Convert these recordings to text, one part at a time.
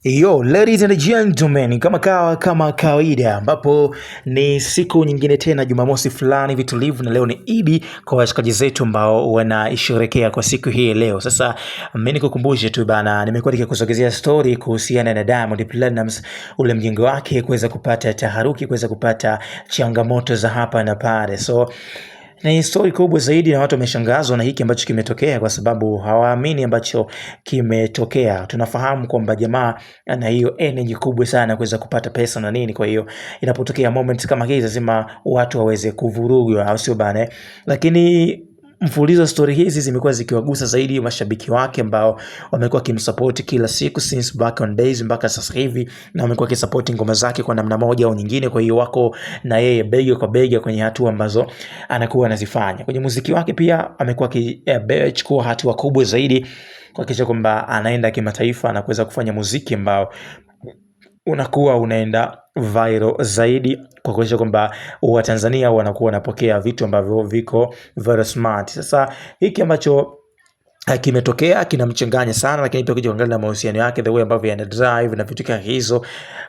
Yo, ladies and gentlemen, kama kawaida ambapo ni siku nyingine tena Jumamosi fulani vitulivu, na leo ni Idi kwa washikaji zetu ambao wanaisherehekea kwa siku hii leo. Sasa mimi nikukumbushe tu bana, nimekuwa nikikusogezea story kuhusiana na Diamond Platnumz, ule mjengo wake kuweza kupata taharuki, kuweza kupata changamoto za hapa na pale. So ni story kubwa zaidi na watu wameshangazwa na hiki ambacho kimetokea, kwa sababu hawaamini ambacho kimetokea. Tunafahamu kwamba jamaa ana hiyo energy kubwa sana kuweza kupata pesa na nini, kwa hiyo inapotokea moment kama hizi lazima watu waweze kuvurugwa, au sio bana? Lakini mfululizo story hizi zimekuwa zikiwagusa zaidi mashabiki wake ambao wamekuwa kimsupport kila siku since back on days mpaka sasa hivi, na wamekuwa kisupport ngoma zake kwa namna moja au nyingine. Kwa hiyo wako na yeye bega kwa bega kwenye hatua ambazo anakuwa anazifanya kwenye muziki wake. Pia amekuwa akichukua hatua kubwa zaidi kuhakikisha kwamba anaenda kimataifa na kuweza kufanya muziki ambao unakuwa unaenda viral zaidi, kwa kuonyesha kwamba Watanzania wanakuwa wanapokea vitu ambavyo viko very smart. Sasa hiki ambacho kimetokea kinamchanganya sana, lakini pia kuangalia na mahusiano yake, the way ambavyo yana drive na vitu kama hizo,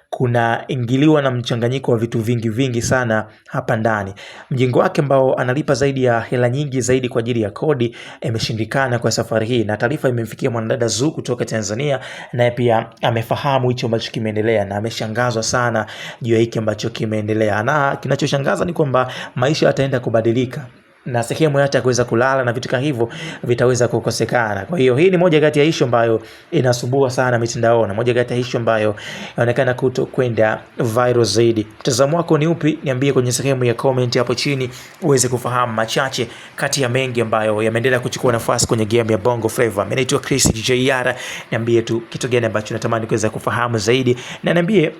kuna ingiliwa na mchanganyiko wa vitu vingi sana hapa ndani. Mjengo wake ambao analipa zaidi ya hela nyingi zaidi kwa ajili ya kodi imeshindikana kwa safari hii, na taarifa imemfikia mwanadada Zuu kutoka Tanzania, naye pia amefahamu hicho ambacho kimeendelea na ameshangazwa sana juu ya hiki ambacho kimeendelea. Na kinachoshangaza ni kwamba maisha yataenda kubadilika na sehemu yake ya kuweza kulala na vitu kama hivyo vitaweza kukosekana. Kwa hiyo hii ni moja kati ya issue ambayo inasumbua sana mitandao, na moja kati ya issue ambayo inaonekana kwenda viral zaidi. Mtazamo wako ni upi? Niambie kwenye sehemu ya comment hapo chini uweze kufahamu machache kati ya mengi ambayo yameendelea kuchukua nafasi kwenye game ya Bongo Flava. Mimi naitwa Chris JR, niambie tu kitu gani ambacho unatamani kuweza kufahamu zaidi, na niambie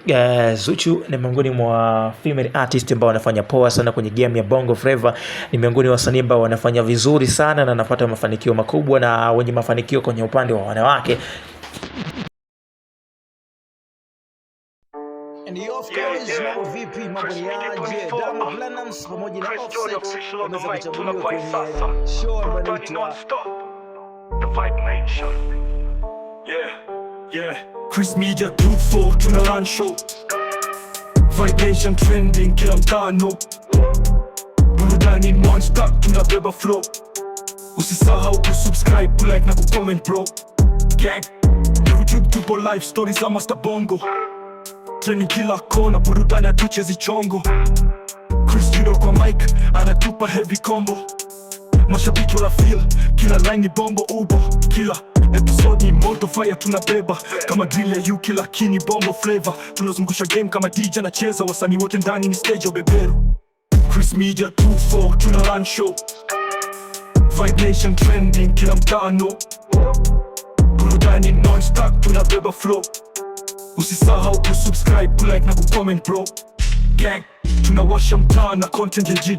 Zuchu ni miongoni mwa female artist ambao wanafanya poa sana kwenye game ya Bongo Flava, ni miongoni wasanii ambao wanafanya vizuri sana na wanapata mafanikio makubwa na wenye mafanikio kwenye upande wa wanawake. Chris Media 24 tuna run show, Vibe Nation trending kila mtano, burudani non-stop tunabeba flow. Usisahau kusubscribe, kulike na kucomment bro. Gang YouTube tupo live, stories za Master Bongo, trending kila kona, burudani hatuchezi chongo. Chris Judo kwa mic anatupa heavy combo, mashabiki wana feel kila line ni bombo ubo, kila episode ni moto fire tunabeba kama drill ya UK, lakini Bongo Flava tunazungusha game kama DJ anacheza, wasanii wote ndani ni stage ya beberu. Chris Media 24 tuna run show, Vibe Nation trending kila mtano, burudani non-stop tunabeba flow. Usisahau kusubscribe, kulike na kucomment bro. Gang tunawasha mtaa na content legit.